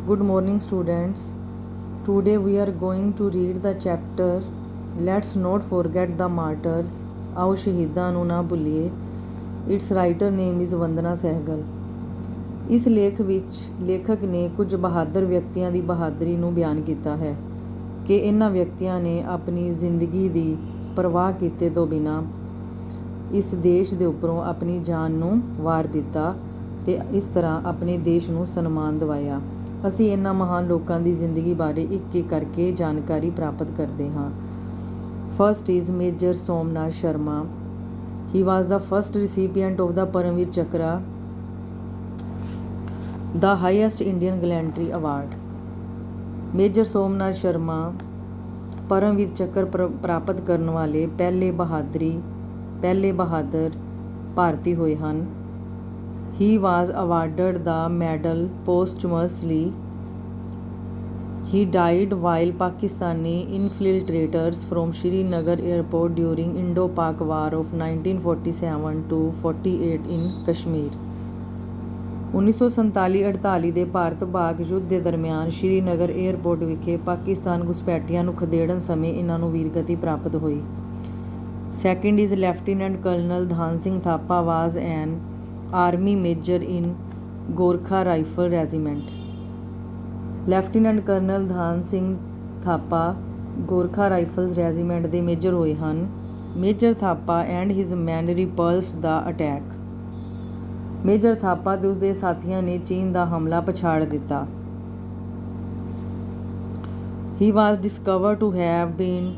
Good morning, students. Today we are going to read the chapter Let's Not Forget the Martyrs. आओ शहीदां ਨੂੰ ਨਾ ਭੁੱਲੀਏ। Its writer name is ਵੰਦਨਾ ਸਹਿਗਲ। ਇਸ ਲੇਖ ਵਿੱਚ ਲੇਖਕ ਨੇ ਕੁਝ ਬਹਾਦਰ ਵਿਅਕਤੀਆਂ ਦੀ ਬਹਾਦਰੀ ਨੂੰ ਬਿਆਨ ਕੀਤਾ ਹੈ ਕਿ ਇਹਨਾਂ ਵਿਅਕਤੀਆਂ ਨੇ ਆਪਣੀ ਜ਼ਿੰਦਗੀ ਦੀ ਪਰਵਾਹ ਕੀਤੇ ਤੋਂ ਬਿਨਾਂ ਇਸ ਦੇਸ਼ ਦੇ ਉੱਪਰੋਂ ਆਪਣੀ ਜਾਨ ਨੂੰ ਵਾਰ ਦਿੱਤਾ ਤੇ ਇਸ ਤਰ੍ਹਾਂ ਆਪਣੇ ਦੇਸ਼ ਨੂੰ ਸਨਮਾਨ ਦਿਵਾਇਆ। ਅਸੀਂ ਇਹਨਾਂ ਮਹਾਨ ਲੋਕਾਂ ਦੀ ਜ਼ਿੰਦਗੀ ਬਾਰੇ ਇੱਕ ਇੱਕ ਕਰਕੇ ਜਾਣਕਾਰੀ ਪ੍ਰਾਪਤ ਕਰਦੇ ਹਾਂ। First is major Somnath Sharma. He was the first recipient of the Param Vir Chakra, the highest Indian gallantry award. Major Somnath Sharma Param Vir Chakra ਪ੍ਰਾਪਤ ਕਰਨ ਵਾਲੇ ਪਹਿਲੇ ਬਹਾਦਰ ਭਾਰਤੀ ਹੋਏ ਹਨ। He was awarded the medal posthumously. He died while Pakistani infiltrators from Srinagar airport during Indo-Pak War of 1947 to 48 in Kashmir. 1947-48 ਦੇ ਭਾਰਤ-ਪਾਕ ਯੁੱਧ ਦੇ ਦਰਮਿਆਨ ਸ਼੍ਰੀਨਗਰ ਏਅਰਪੋਰਟ ਵਿਖੇ ਪਾਕਿਸਤਾਨ ਘੁਸਪੈਠੀਆਂ ਨੂੰ ਖਦੇੜਨ ਸਮੇਂ ਇਹਨਾਂ ਨੂੰ ਵੀਰਗਤੀ ਪ੍ਰਾਪਤ ਹੋਈ। Second is lieutenant colonel Dhan Singh Thapa was an Army Major in Gorkha Rifle Regiment. Lieutenant colonel Dhan Singh Thapa Gorkha rifles regiment ਦੇ ਮੇਜਰ ਹੋਏ ਹਨ। Major Thapa and his man repulsed the attack. Major Thapa ਤੇ ਉਸਦੇ ਸਾਥੀਆਂ ਨੇ ਚੀਨ ਦਾ ਹਮਲਾ ਪਛਾੜ ਦਿੱਤਾ। He was discovered to have been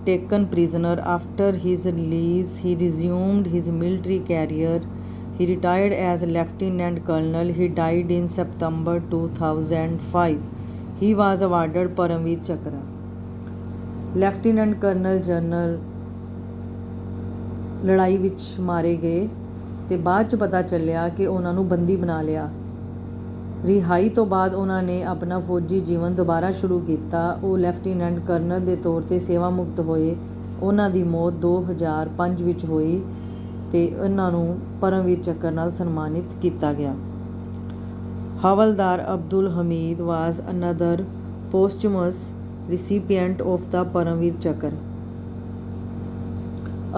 taken prisoner. After his release, he resumed his military career. He retired as Lieutenant Colonel. He died in September 2005. He was awarded Paramveer Chakra. Lieutenant colonel general ਲੜਾਈ ਵਿੱਚ ਮਾਰੇ ਗਏ ਤੇ ਬਾਅਦ 'ਚ ਪਤਾ ਚੱਲਿਆ ਕਿ ਉਹਨਾਂ ਨੂੰ ਬੰਦੀ ਬਣਾ ਲਿਆ। ਰਿਹਾਈ ਤੋਂ ਬਾਅਦ ਉਹਨਾਂ ਨੇ ਆਪਣਾ ਫੌਜੀ ਜੀਵਨ ਦੁਬਾਰਾ ਸ਼ੁਰੂ ਕੀਤਾ। ਉਹ ਲੈਫਟੀਨੈਂਟ ਕਰਨਲ ਦੇ ਤੌਰ 'ਤੇ ਸੇਵਾ ਮੁਕਤ ਹੋਏ। ਉਹਨਾਂ ਦੀ ਮੌਤ 2005 ਵਿੱਚ ਹੋਈ ਤੇ ਇਹਨਾਂ ਨੂੰ ਪਰਮਵੀਰ ਚੱਕਰ ਨਾਲ ਸਨਮਾਨਿਤ ਕੀਤਾ ਗਿਆ। ਹਵਲਦਾਰ ਅਬਦੁਲ ਹਮੀਦ ਵਾਜ਼ ਅਨਦਰ ਪੋਸਟੂਮਸ ਰਿਸੀਪੀਐਂਟ ਆਫ ਦਾ ਪਰਮਵੀਰ ਚੱਕਰ।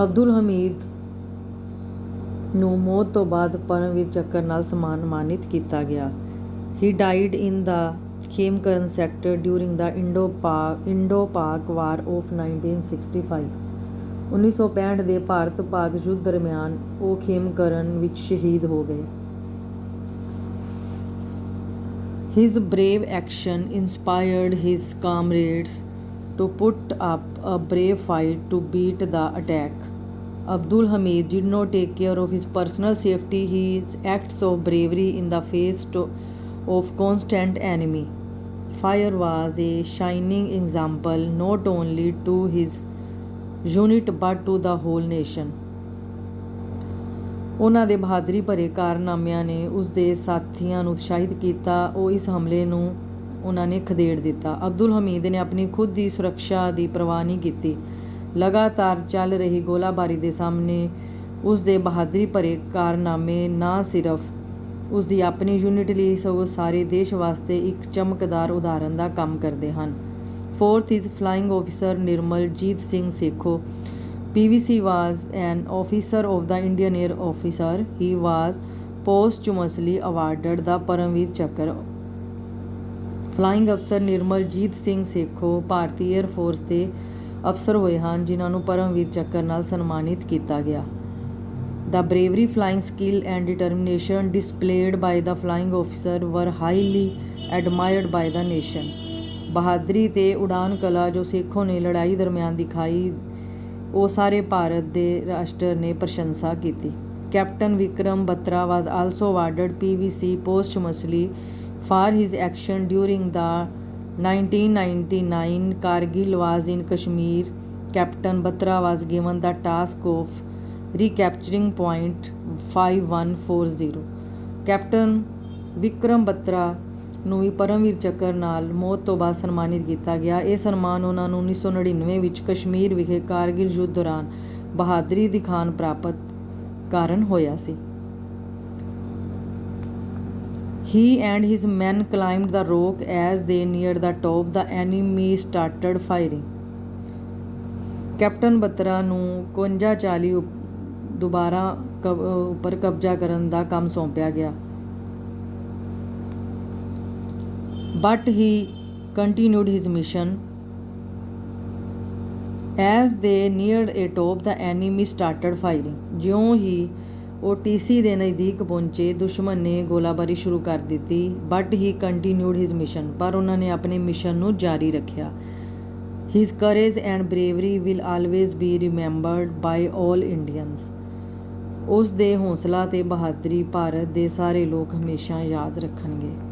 ਅਬਦੁਲ ਹਮੀਦ ਨੂੰ ਮੌਤ ਤੋਂ ਬਾਅਦ ਪਰਮਵੀਰ ਚੱਕਰ ਨਾਲ ਸਨਮਾਨਿਤ ਕੀਤਾ ਗਿਆ। He died in the Khemkaran sector during the Indo-Pak war of 1965। 1965 ਦੇ ਭਾਰਤ-ਪਾਕ ਯੁੱਧ ਦਰਮਿਆਨ ਉਹ ਖੇਮਕਰਨ ਵਿੱਚ ਸ਼ਹੀਦ ਹੋ ਗਏ। His brave action inspired his comrades to put up a brave fight to beat the attack. Abdul Hamid did not take care of his personal safety. His acts of bravery in the face of constant enemy fire was a shining example not only to his unit but to the whole nation. ਉਹਨਾਂ ਦੇ ਬਹਾਦਰੀ ਭਰੇ ਕਾਰਨਾਮਿਆਂ ਨੇ ਉਸ ਦੇ ਸਾਥੀਆਂ ਨੂੰ ਉਤਸ਼ਾਹਿਤ ਕੀਤਾ। ਉਹ ਇਸ ਹਮਲੇ ਨੂੰ ਉਹਨਾਂ ਨੇ ਖਦੇੜ ਦਿੱਤਾ। ਅਬਦੁਲ ਹਮੀਦ ਨੇ ਆਪਣੀ ਖੁਦ ਦੀ ਸੁਰੱਖਿਆ ਦੀ ਪਰਵਾਹ ਨਹੀਂ ਕੀਤੀ। ਲਗਾਤਾਰ ਚੱਲ ਰਹੀ ਗੋਲਾਬਾਰੀ ਦੇ ਸਾਹਮਣੇ ਉਸ ਦੇ ਬਹਾਦਰੀ ਭਰੇ ਕਾਰਨਾਮੇ ਨਾ ਸਿਰਫ ਉਸ ਦੀ ਆਪਣੀ ਯੂਨਿਟ ਲਈ ਸਗੋਂ ਸਾਰੇ ਦੇਸ਼ ਵਾਸਤੇ ਇੱਕ ਚਮਕਦਾਰ ਉਦਾਹਰਨ ਦਾ ਕੰਮ ਕਰਦੇ ਹਨ। Fourth is Flying Officer Nirmaljeet Singh Sekho. PVC was an officer of the Indian Air Officer. He was posthumously awarded the Paramveer Chakra. Flying ਅਫਸਰ ਨਿਰਮਲਜੀਤ ਸਿੰਘ ਸੇਖੋ ਭਾਰਤੀ ਏਅਰ ਫੋਰਸ ਦੇ ਅਫਸਰ ਹੋਏ ਹਨ ਜਿਨ੍ਹਾਂ ਨੂੰ ਪਰਮਵੀਰ ਚੱਕਰ ਨਾਲ ਸਨਮਾਨਿਤ ਕੀਤਾ ਗਿਆ। The bravery, flying skill and determination displayed by the flying officer were highly admired by the nation. ਬਹਾਦਰੀ ਤੇ ਉਡਾਨ ਕਲਾ ਜੋ ਸੇਖੋਂ ਨੇ ਲੜਾਈ ਦਰਮਿਆਨ ਦਿਖਾਈ ਉਹ ਸਾਰੇ ਭਾਰਤ ਦੇ ਰਾਸ਼ਟਰ ਨੇ ਪ੍ਰਸ਼ੰਸਾ ਕੀਤੀ। Captain Vikram Batra was also awarded PVC posthumously for his action during the 1999 Kargil was in Kashmir. Captain Batra was given the task of recapturing point 5140. Captain Vikram Batra ਨੂੰ ਵੀ ਪਰਮਵੀਰ ਚੱਕਰ ਨਾਲ ਮੌਤ ਤੋਂ ਬਾਅਦ ਸਨਮਾਨਿਤ ਕੀਤਾ ਗਿਆ। ਇਹ ਸਨਮਾਨ ਉਹਨਾਂ ਨੂੰ 1999 ਵਿੱਚ ਕਸ਼ਮੀਰ ਵਿਖੇ ਕਾਰਗਿਲ ਯੁੱਧ ਦੌਰਾਨ ਬਹਾਦਰੀ ਦਿਖਾਉਣ ਪ੍ਰਾਪਤ ਕਾਰਨ ਹੋਇਆ ਸੀ। He and his men climbed the rock. As they neared the top, the enemy started firing. Captain Batra ਨੂੰ 5140 ਦੁਬਾਰਾ ਉੱਪਰ ਕਬਜ਼ਾ ਕਰਨ ਦਾ ਕੰਮ ਸੌਂਪਿਆ ਗਿਆ। But he continued his mission. As they neared a top, the enemy started firing. ਜਿਉਂ ਹੀ ਉਹ ਟੀਸੀ ਦੇ ਨਜ਼ਦੀਕ ਪਹੁੰਚੇ, ਦੁਸ਼ਮਣ ਨੇ ਗੋਲਾਬਾਰੀ ਸ਼ੁਰੂ ਕਰ ਦਿੱਤੀ। But he continued his mission. ਪਰ ਉਹਨਾਂ ਨੇ ਆਪਣੇ ਮਿਸ਼ਨ ਨੂੰ ਜਾਰੀ ਰੱਖਿਆ। His courage and bravery will always be remembered by all Indians. ਉਸ ਦੇ ਹੌਸਲਾ ਤੇ ਬਹਾਦਰੀ ਭਾਰਤ ਦੇ ਸਾਰੇ ਲੋਕ ਹਮੇਸ਼ਾ ਯਾਦ ਰੱਖਣਗੇ।